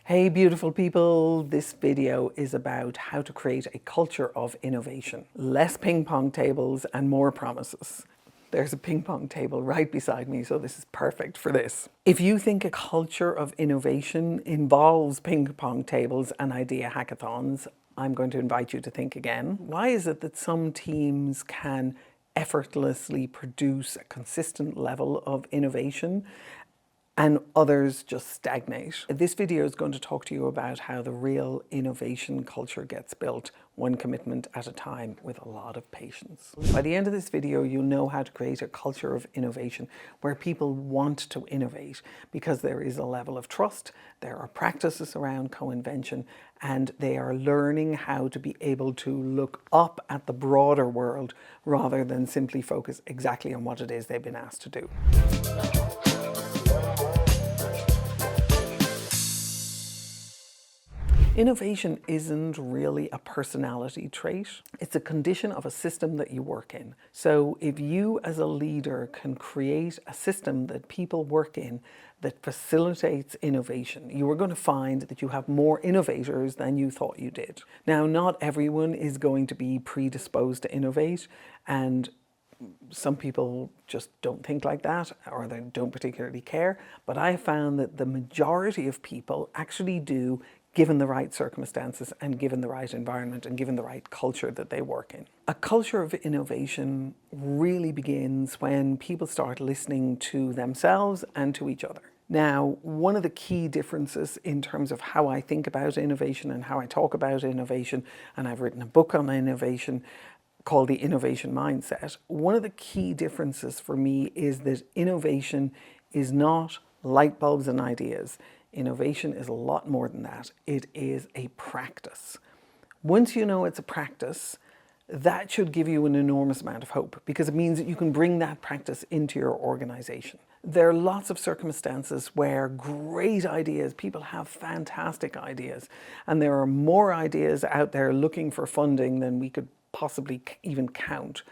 Hey beautiful people, this video is about how to create a culture of innovation. Less ping pong tables and more promises. There's a ping pong table right beside me, so this is perfect for this. If you think a culture of innovation involves ping pong tables and idea hackathons, I'm going to invite you to think again. Why is it that some teams can effortlessly produce a consistent level of innovation and others just stagnate? This video is going to talk to you about how the real innovation culture gets built, one commitment at a time, with a lot of patience. By the end of this video, you'll know how to create a culture of innovation where people want to innovate because there is a level of trust, there are practices around co-invention, and they are learning how to be able to look up at the broader world rather than simply focus exactly on what it is they've been asked to do. Innovation isn't really a personality trait. It's a condition of a system that you work in. So if you as a leader can create a system that people work in that facilitates innovation, you are going to find that you have more innovators than you thought you did. Now, not everyone is going to be predisposed to innovate, and some people just don't think like that, or they don't particularly care. But I have found that the majority of people actually do, given the right circumstances and given the right environment and given the right culture that they work in. A culture of innovation really begins when people start listening to themselves and to each other. Now, one of the key differences in terms of how I think about innovation and how I talk about innovation, and I've written a book on innovation called The Innovation Mindset, one of the key differences for me is that innovation is not light bulbs and ideas. Innovation is a lot more than that. It is a practice. Once you know it's a practice, that should give you an enormous amount of hope, because it means that you can bring that practice into your organization. There are lots of circumstances where great ideas, people have fantastic ideas, and there are more ideas out there looking for funding than we could possibly even count.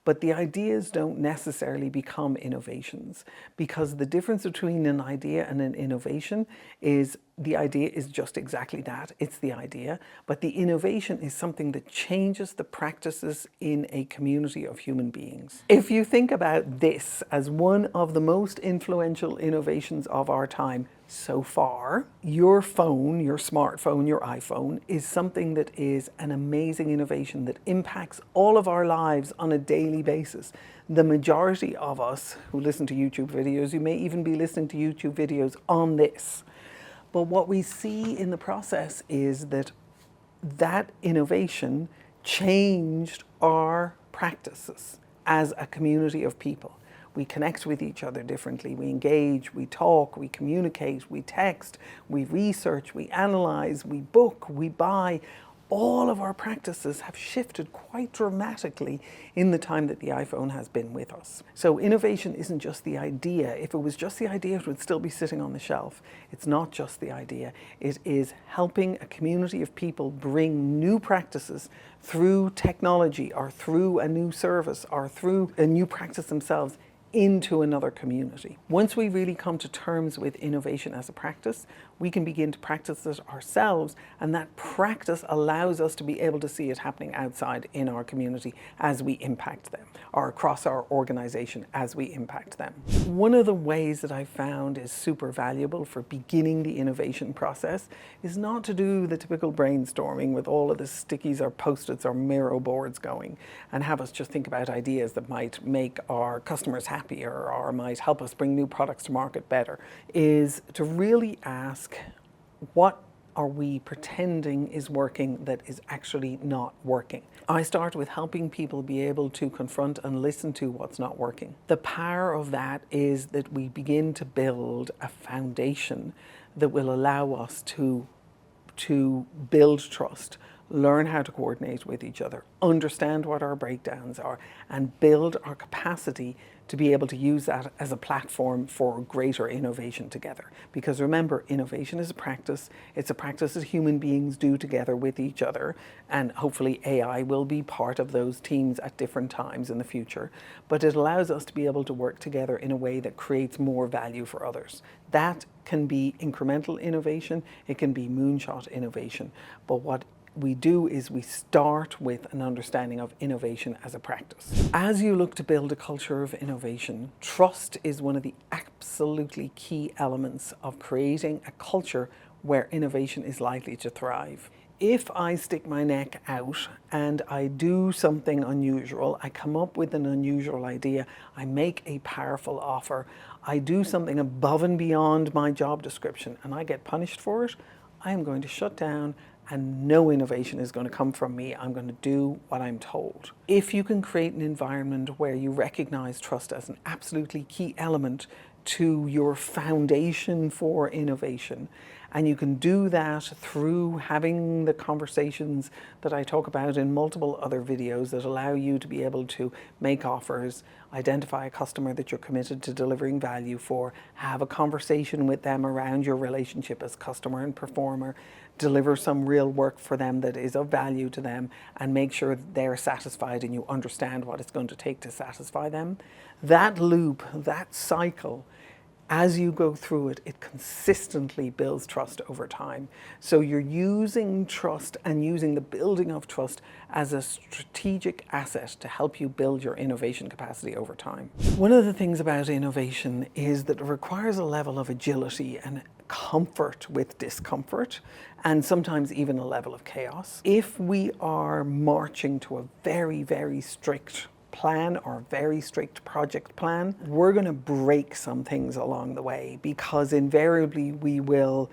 But the ideas don't necessarily become innovations, because the difference between an idea and an innovation is the idea is just exactly that. It's the idea. But the innovation is something that changes the practices in a community of human beings. If you think about this as one of the most influential innovations of our time so far, your phone, your smartphone, your iPhone is something that is an amazing innovation that impacts all of our lives on a daily basis. The majority of us who listen to YouTube videos, you may even be listening to YouTube videos on this. But what we see in the process is that that innovation changed our practices as a community of people. We connect with each other differently. We engage, we talk, we communicate, we text, we research, we analyze, we book, we buy. All of our practices have shifted quite dramatically in the time that the iPhone has been with us. So innovation isn't just the idea. If it was just the idea, it would still be sitting on the shelf. It's not just the idea. It is helping a community of people bring new practices through technology, or through a new service, or through a new practice themselves, into another community. Once we really come to terms with innovation as a practice, we can begin to practice it ourselves, and that practice allows us to be able to see it happening outside in our community as we impact them, or across our organization as we impact them. One of the ways that I found is super valuable for beginning the innovation process is not to do the typical brainstorming with all of the stickies or post-its or Miro boards going and have us just think about ideas that might make our customers happier or might help us bring new products to market better. Is to really ask, what are we pretending is working that is actually not working? I start with helping people be able to confront and listen to what's not working. The power of that is that we begin to build a foundation that will allow us to build trust, learn how to coordinate with each other, understand what our breakdowns are, and build our capacity to be able to use that as a platform for greater innovation together. Because remember, innovation is a practice. It's a practice that human beings do together with each other, and hopefully AI will be part of those teams at different times in the future. But it allows us to be able to work together in a way that creates more value for others. That can be incremental innovation, it can be moonshot innovation. But what we do is we start with an understanding of innovation as a practice. As you look to build a culture of innovation, trust is one of the absolutely key elements of creating a culture where innovation is likely to thrive. If I stick my neck out and I do something unusual, I come up with an unusual idea, I make a powerful offer, I do something above and beyond my job description, and I get punished for it, I am going to shut down and no innovation is going to come from me. I'm going to do what I'm told. If you can create an environment where you recognize trust as an absolutely key element to your foundation for innovation, and you can do that through having the conversations that I talk about in multiple other videos that allow you to be able to make offers, identify a customer that you're committed to delivering value for, have a conversation with them around your relationship as customer and performer, deliver some real work for them that is of value to them, and make sure that they're satisfied and you understand what it's going to take to satisfy them. That loop, that cycle, as you go through it, it consistently builds trust over time. So you're using trust and using the building of trust as a strategic asset to help you build your innovation capacity over time. One of the things about innovation is that it requires a level of agility and comfort with discomfort, and sometimes even a level of chaos. If we are marching to a very, very strict plan or very strict project plan, we're going to break some things along the way, because invariably we will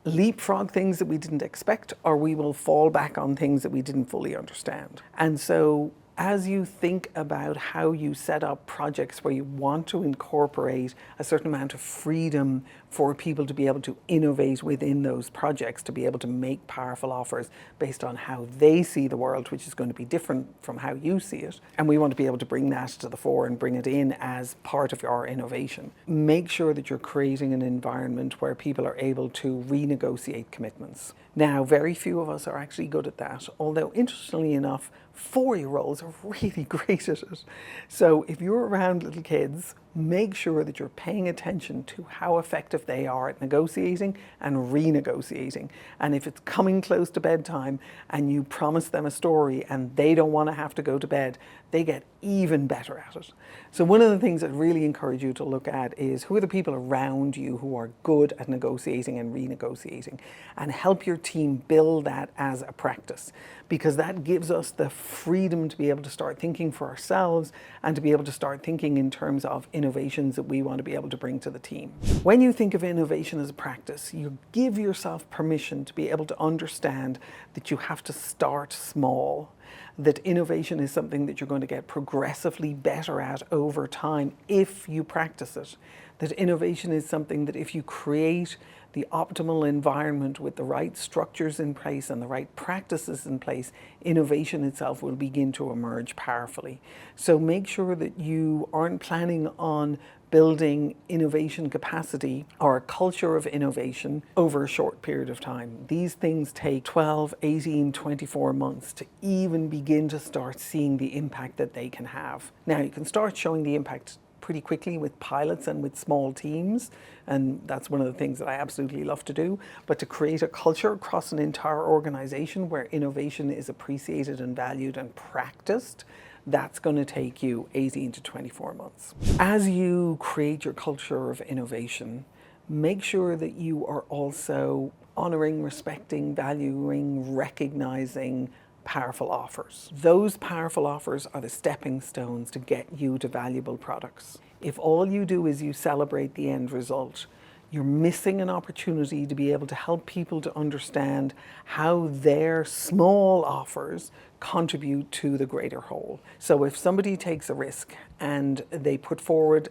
leapfrog things that we didn't expect, or we will fall back on things that we didn't fully understand. And so as you think about how you set up projects where you want to incorporate a certain amount of freedom for people to be able to innovate within those projects, to be able to make powerful offers based on how they see the world, which is going to be different from how you see it. And we want to be able to bring that to the fore and bring it in as part of your innovation. Make sure that you're creating an environment where people are able to renegotiate commitments. Now, very few of us are actually good at that, although interestingly enough, 4-year-olds are really great at it. So if you're around little kids, make sure that you're paying attention to how effective they are at negotiating and renegotiating. And if it's coming close to bedtime and you promise them a story and they don't want to have to go to bed, they get even better at it. So one of the things I'd really encourage you to look at is who are the people around you who are good at negotiating and renegotiating, and help your team build that as a practice, because that gives us the freedom to be able to start thinking for ourselves and to be able to start thinking in terms of innovations that we want to be able to bring to the team. When you think of innovation as a practice, you give yourself permission to be able to understand that you have to start small, that innovation is something that you're going to get progressively better at over time if you practice it, that innovation is something that if you create the optimal environment with the right structures in place and the right practices in place, innovation itself will begin to emerge powerfully. So make sure that you aren't planning on building innovation capacity or a culture of innovation over a short period of time. These things take 12, 18, 24 months to even begin to start seeing the impact that they can have. Now, you can start showing the impact pretty quickly with pilots and with small teams, and that's one of the things that I absolutely love to do. But to create a culture across an entire organization where innovation is appreciated and valued and practiced, that's going to take you 18 to 24 months. As you create your culture of innovation, make sure that you are also honoring, respecting, valuing, recognizing powerful offers. Those powerful offers are the stepping stones to get you to valuable products. If all you do is you celebrate the end result, you're missing an opportunity to be able to help people to understand how their small offers contribute to the greater whole. So if somebody takes a risk and they put forward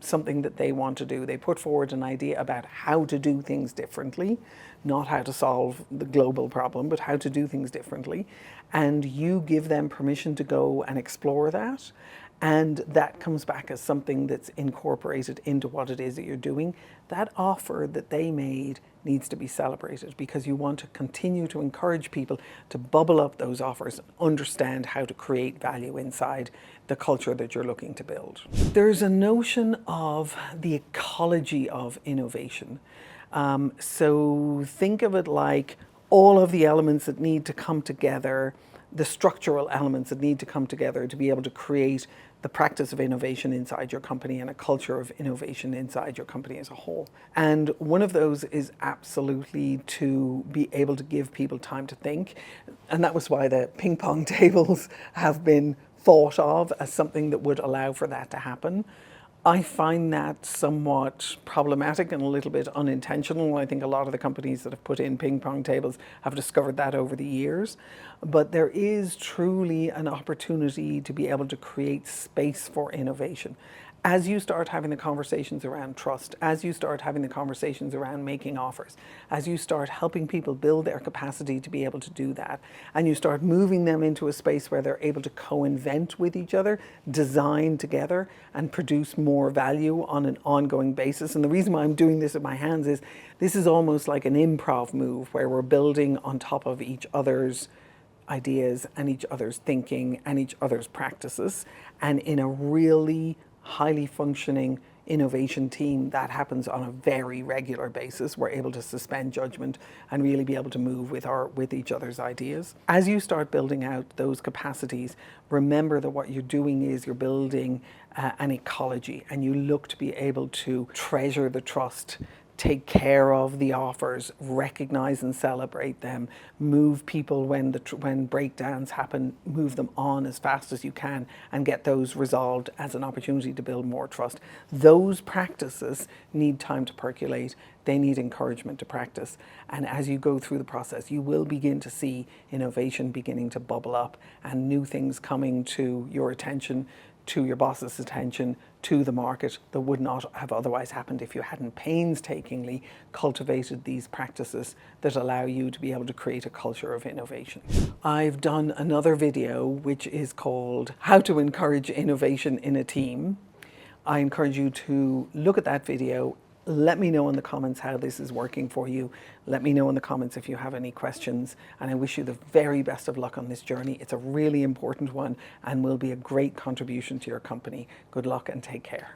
something that they want to do, they put forward an idea about how to do things differently, not how to solve the global problem, but how to do things differently, and you give them permission to go and explore that, and that comes back as something that's incorporated into what it is that you're doing, that offer that they made needs to be celebrated, because you want to continue to encourage people to bubble up those offers and understand how to create value inside the culture that you're looking to build. There's a notion of the ecology of innovation. So think of it like all of the elements that need to come together, the structural elements that need to come together to be able to create the practice of innovation inside your company and a culture of innovation inside your company as a whole. And one of those is absolutely to be able to give people time to think. And that was why the ping pong tables have been thought of as something that would allow for that to happen. I find that somewhat problematic and a little bit unintentional. I think a lot of the companies that have put in ping pong tables have discovered that over the years. But there is truly an opportunity to be able to create space for innovation. As you start having the conversations around trust, as you start having the conversations around making offers, as you start helping people build their capacity to be able to do that, and you start moving them into a space where they're able to co-invent with each other, design together, and produce more value on an ongoing basis. And the reason why I'm doing this with my hands is this is almost like an improv move where we're building on top of each other's ideas and each other's thinking and each other's practices, and in a really highly functioning innovation team that happens on a very regular basis. We're able to suspend judgment and really be able to move with each other's ideas. As you start building out those capacities, remember that what you're doing is you're building an ecology, and you look to be able to treasure the trust, take care of the offers, recognize and celebrate them, move people when breakdowns happen, move them on as fast as you can, and get those resolved as an opportunity to build more trust. Those practices need time to percolate. They need encouragement to practice. And as you go through the process, you will begin to see innovation beginning to bubble up and new things coming to your attention, to your boss's attention, to the market, that would not have otherwise happened if you hadn't painstakingly cultivated these practices that allow you to be able to create a culture of innovation. I've done another video which is called How to Encourage Innovation in a Team. I encourage you to look at that video. Let me know in the comments how this is working for you. Let me know in the comments if you have any questions, and I wish you the very best of luck on this journey. It's a really important one and will be a great contribution to your company. Good luck and take care.